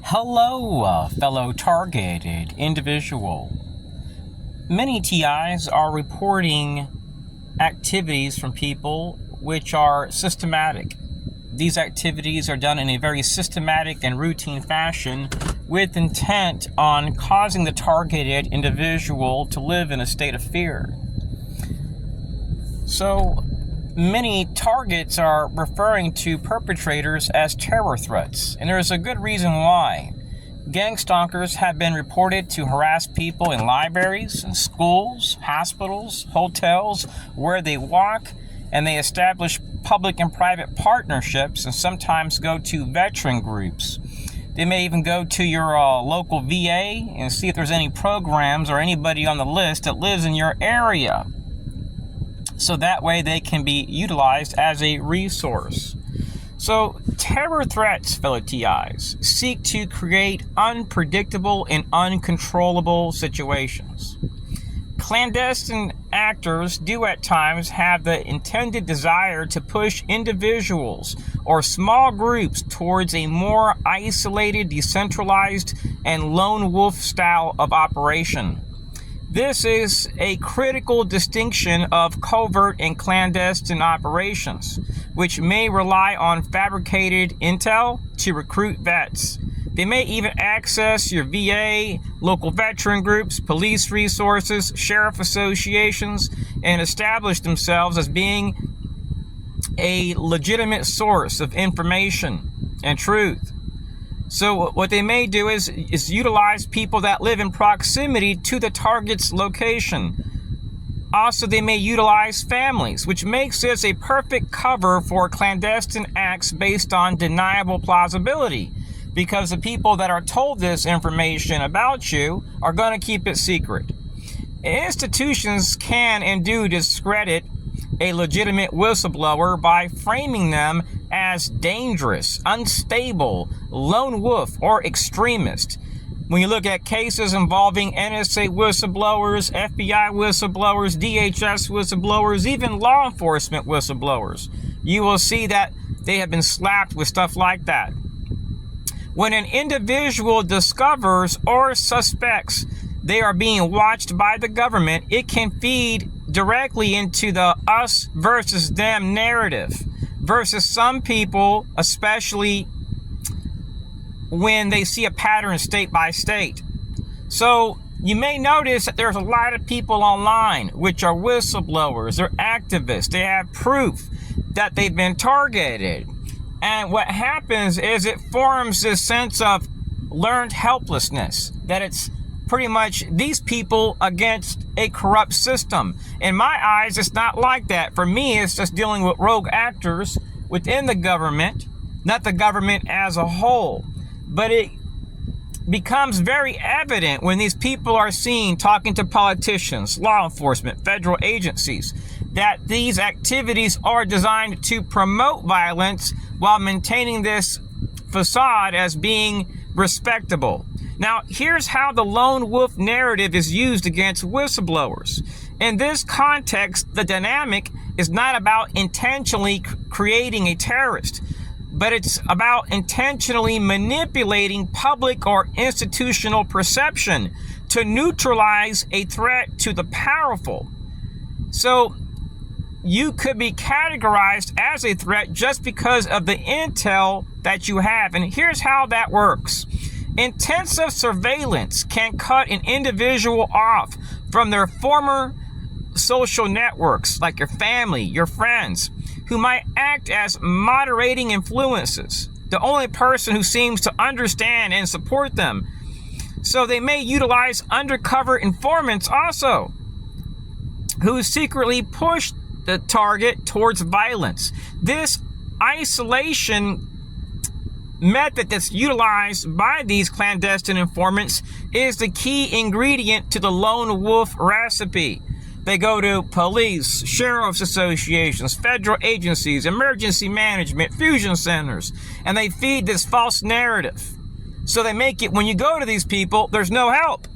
Hello, fellow targeted individual. Many TIs are reporting activities from people which are systematic. These activities are done in a very systematic and routine fashion with intent on causing the targeted individual to live in a state of fear. So many targets are referring to perpetrators as terror threats, and there is a good reason why. Gang stalkers have been reported to harass people in libraries, in schools, hospitals, hotels, where they walk, and they establish public and private partnerships and sometimes go to veteran groups. They may even go to your local VA and see if there's any programs or anybody on the list that lives in your area. So that way they can be utilized as a resource. So terror threats, fellow TIs, seek to create unpredictable and uncontrollable situations. Clandestine actors do at times have the intended desire to push individuals or small groups towards a more isolated, decentralized, and lone wolf style of operation. This is a critical distinction of covert and clandestine operations, which may rely on fabricated intel to recruit vets. They may even access your VA, local veteran groups, police resources, sheriff associations, and establish themselves as being a legitimate source of information and truth. So what they may do is utilize people that live in proximity to the target's location. Also, they may utilize families, which makes this a perfect cover for clandestine acts based on deniable plausibility, because the people that are told this information about you are going to keep it secret. Institutions can and do discredit a legitimate whistleblower by framing them as dangerous, unstable, lone wolf, or extremist. When you look at cases involving NSA whistleblowers, FBI whistleblowers, DHS whistleblowers, even law enforcement whistleblowers, you will see that they have been slapped with stuff like that. When an individual discovers or suspects they are being watched by the government, it can feed directly into the us versus them narrative versus some people, especially when they see a pattern state by state. So you may notice that there's a lot of people online which are whistleblowers, they're activists, they have proof that they've been targeted. And what happens is it forms this sense of learned helplessness, that it's pretty much these people against a corrupt system. In my eyes, it's not like that. For me, it's just dealing with rogue actors within the government, not the government as a whole. But it becomes very evident when these people are seen talking to politicians, law enforcement, federal agencies, that these activities are designed to promote violence while maintaining this facade as being respectable. Now, here's how the lone wolf narrative is used against whistleblowers. In this context, the dynamic is not about intentionally creating a terrorist, but it's about intentionally manipulating public or institutional perception to neutralize a threat to the powerful. So you could be categorized as a threat just because of the intel that you have. And here's how that works. Intensive surveillance can cut an individual off from their former social networks, like your family, your friends, who might act as moderating influences, the only person who seems to understand and support them. So they may utilize undercover informants also, who secretly push the target towards violence. This isolation method that's utilized by these clandestine informants is the key ingredient to the lone wolf recipe. They go to police, sheriff's associations, federal agencies, emergency management, fusion centers, and they feed this false narrative. So they make it, when you go to these people, there's no help.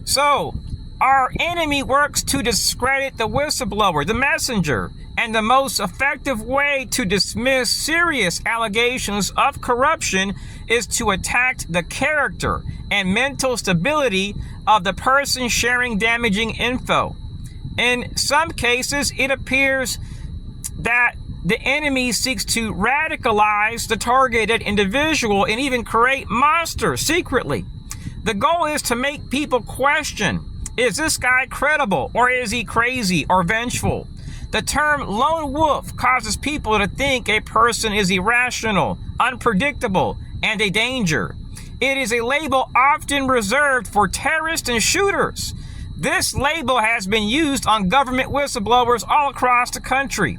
So our enemy works to discredit the whistleblower, the messenger, And the most effective way to dismiss serious allegations of corruption is to attack the character and mental stability of the person sharing damaging info. In some cases, it appears that the enemy seeks to radicalize the targeted individual and even create monsters secretly. The goal is to make people question, is this guy credible, or is he crazy or vengeful? The term lone wolf causes people to think a person is irrational, unpredictable, and a danger. It is a label often reserved for terrorists and shooters. This label has been used on government whistleblowers all across the country.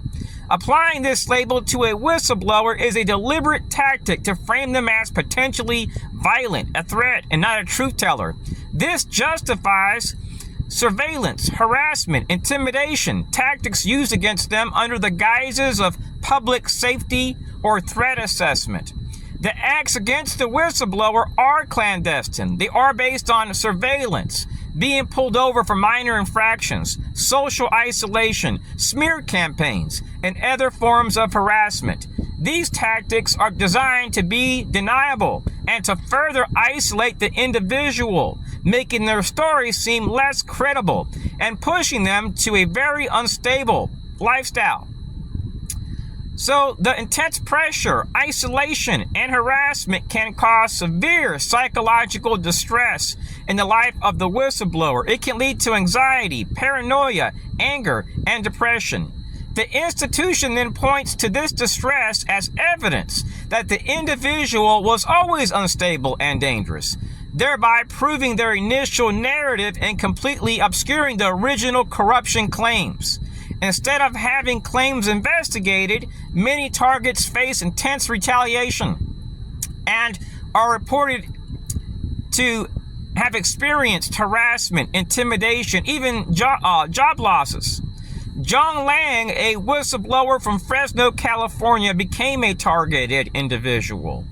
Applying this label to a whistleblower is a deliberate tactic to frame them as potentially violent, a threat, and not a truth teller. This justifies surveillance, harassment, intimidation, tactics used against them under the guises of public safety or threat assessment. The acts against the whistleblower are clandestine. They are based on surveillance, being pulled over for minor infractions, social isolation, smear campaigns, and other forms of harassment. These tactics are designed to be deniable and to further isolate the individual, making their story seem less credible and pushing them to a very unstable lifestyle. So the intense pressure, isolation, and harassment can cause severe psychological distress in the life of the whistleblower. It can lead to anxiety, paranoia, anger, and depression. The institution then points to this distress as evidence that the individual was always unstable and dangerous, thereby proving their initial narrative and completely obscuring the original corruption claims. Instead of having claims investigated, many targets face intense retaliation and are reported to have experienced harassment, intimidation, even job losses. John Lang, a whistleblower from Fresno, California, became a targeted individual,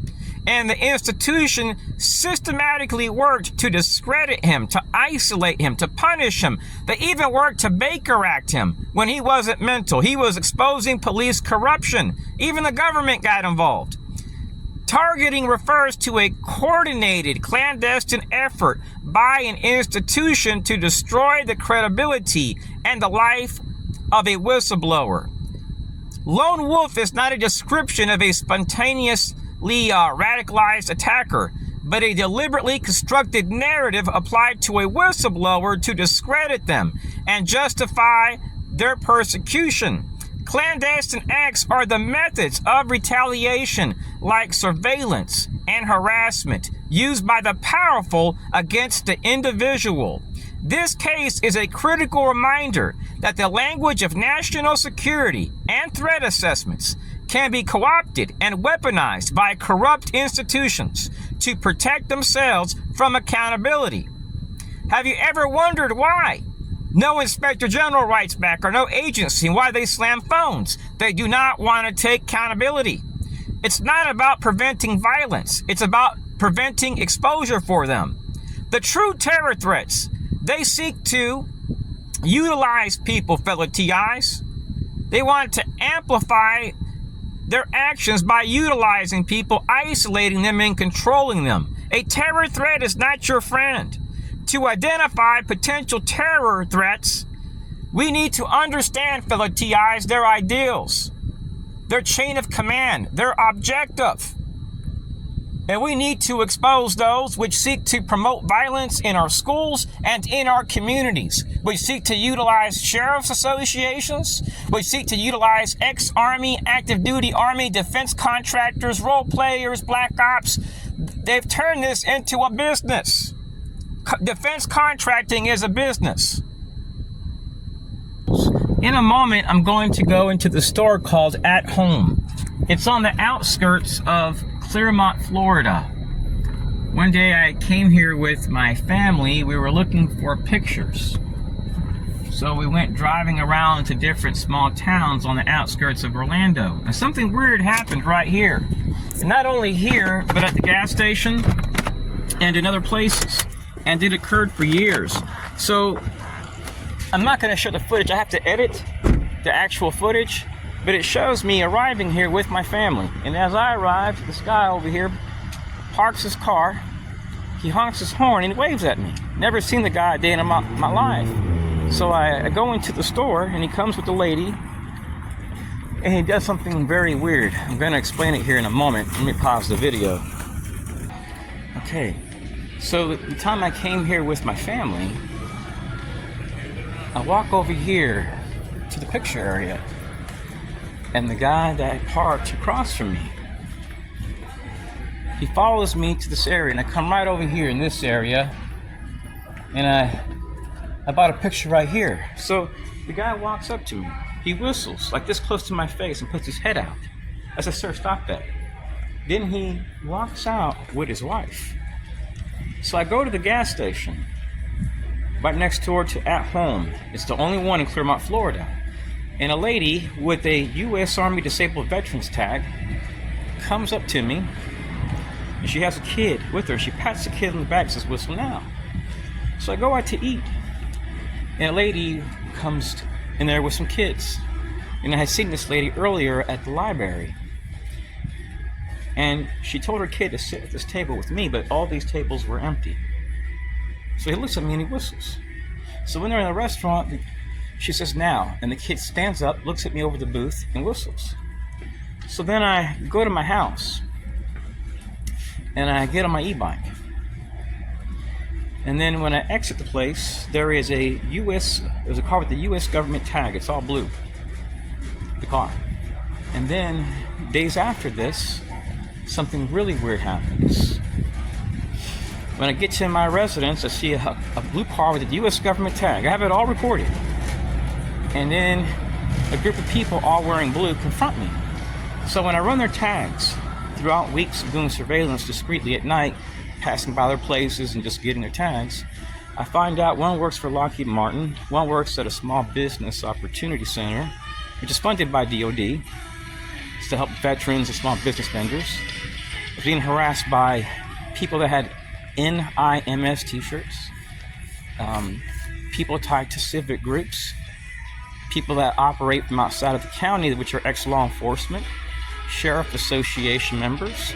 and the institution systematically worked to discredit him, to isolate him, to punish him. They even worked to Baker Act him when he wasn't mental. He was exposing police corruption. Even the government got involved. Targeting refers to a coordinated, clandestine effort by an institution to destroy the credibility and the life of a whistleblower. Lone wolf is not a description of a spontaneously radicalized attacker, but a deliberately constructed narrative applied to a whistleblower to discredit them and justify their persecution. Clandestine acts are the methods of retaliation, like surveillance and harassment, used by the powerful against the individual. This case is a critical reminder that the language of national security and threat assessments can be co-opted and weaponized by corrupt institutions to protect themselves from accountability. Have you ever wondered why no inspector general writes back or no agency, why they slam phones? They do not want to take accountability. It's not about preventing violence. It's about preventing exposure for them. The true terror threats, they seek to utilize people, fellow TIs. They want to amplify their actions by utilizing people, isolating them, and controlling them. A terror threat is not your friend. To identify potential terror threats, we need to understand, fellow TIs, their ideals, their chain of command, their objective. And we need to expose those which seek to promote violence in our schools and in our communities, which seek to utilize sheriff's associations, which seek to utilize ex-Army, active duty Army, defense contractors, role players, black ops. They've turned this into a business. Defense contracting is a business. In a moment, I'm going to go into the store called At Home. It's on the outskirts of Clearmont, Florida. One day I came here with my family. We were looking for pictures. So we went driving around to different small towns on the outskirts of Orlando. And something weird happened right here. And not only here, but at the gas station and in other places. And it occurred for years. So I'm not going to show the footage. I have to edit. the actual footage, but it shows me arriving here with my family. And as I arrived, this guy over here parks his car, he honks his horn, and he waves at me. Never seen the guy a day in my life. So I go into the store, and he comes with the lady, and he does something very weird. I'm going to explain it here in a moment. Let me pause the video. Okay, so the time I came here with my family, I walk over here to the picture area, and the guy that parked across from me, he follows me to this area, and I come right over here in this area, and I bought a picture right here. So the guy walks up to me, he whistles like this close to my face and puts his head out. I said, "Sir, stop that." Then he walks out with his wife. So I go to the gas station right next door to At Home. It's the only one in Clearmont, Florida. And a lady with a U.S. Army Disabled Veterans tag comes up to me, and she has a kid with her. She pats the kid on the back and says, "Whistle now." So I go out to eat, and a lady comes in there with some kids. And I had seen this lady earlier at the library. And she told her kid to sit at this table with me, but all these tables were empty. So he looks at me and he whistles. So when they're in the restaurant, she says, "Now." And the kid stands up, looks at me over the booth, and whistles. So then I go to my house, and I get on my e-bike. And then when I exit the place, there's a car with the U.S. government tag. It's all blue, the car. And then days after this, something really weird happens. When I get to my residence, I see a blue car with a U.S. government tag. I have it all recorded. And then a group of people all wearing blue confront me. So when I run their tags throughout weeks of doing surveillance discreetly at night, passing by their places and just getting their tags, I find out one works for Lockheed Martin, one works at a small business opportunity center, which is funded by DOD. It's to help veterans and small business vendors. I was being harassed by people that had NIMS t-shirts, people tied to civic groups, people that operate from outside of the county, which are ex-law enforcement, sheriff association members.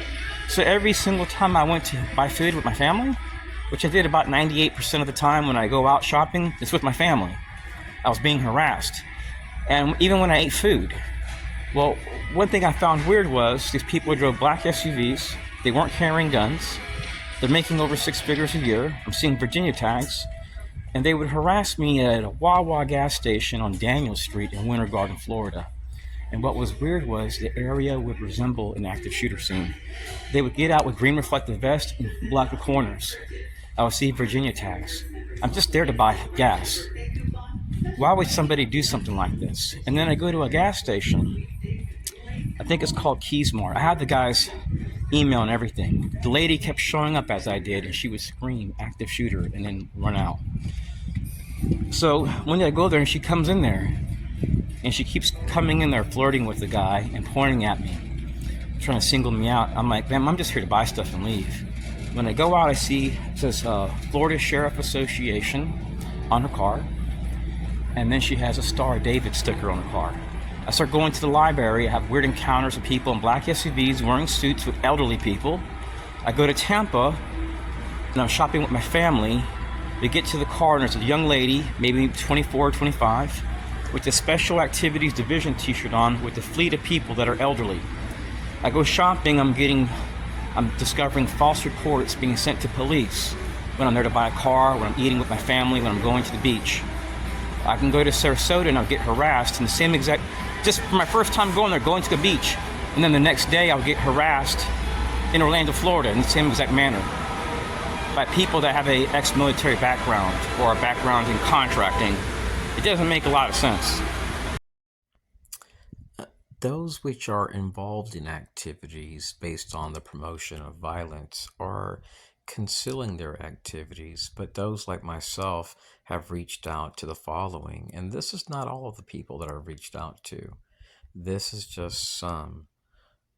So every single time I went to buy food with my family, which I did about 98% of the time when I go out shopping, it's with my family, I was being harassed. And even when I ate food, well, one thing I found weird was these people drove black SUVs, they weren't carrying guns, they're making over 6 figures a year, I'm seeing Virginia tags, and they would harass me at a Wawa gas station on Daniel Street in Winter Garden, Florida. And what was weird was the area would resemble an active shooter scene. They would get out with green reflective vests and block the corners. I would see Virginia tags. I'm just there to buy gas. Why would somebody do something like this? And then I go to a gas station. I think it's called Keysmart. I had the guy's email and everything. The lady kept showing up as I did, and she would scream, "Active shooter," and then run out. So one day I go there, and she comes in there, and she keeps coming in there flirting with the guy and pointing at me, trying to single me out. I'm like, "Ma'am, I'm just here to buy stuff and leave." When I go out, I see it says Florida Sheriff Association on her car, and then she has a Star of David sticker on her car. I start going to the library. I have weird encounters with people in black SUVs wearing suits with elderly people. I go to Tampa, and I'm shopping with my family. We get to the car, and there's a young lady, maybe 24 or 25, with the Special Activities Division t-shirt on with a fleet of people that are elderly. I go shopping, I'm discovering false reports being sent to police when I'm there to buy a car, when I'm eating with my family, when I'm going to the beach. I can go to Sarasota and I'll get harassed in the same exact, just for my first time going there, going to the beach, and then the next day I'll get harassed in Orlando, Florida in the same exact manner by people that have a ex-military background or a background in contracting. It doesn't make a lot of sense. Those which are involved in activities based on the promotion of violence are concealing their activities, but those like myself have reached out to the following, and this is not all of the people that I've reached out to. This is just some.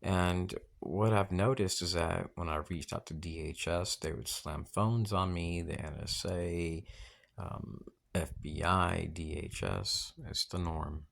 And what I've noticed is that when I reached out to DHS, they would slam phones on me, the NSA, FBI, DHS, it's the norm.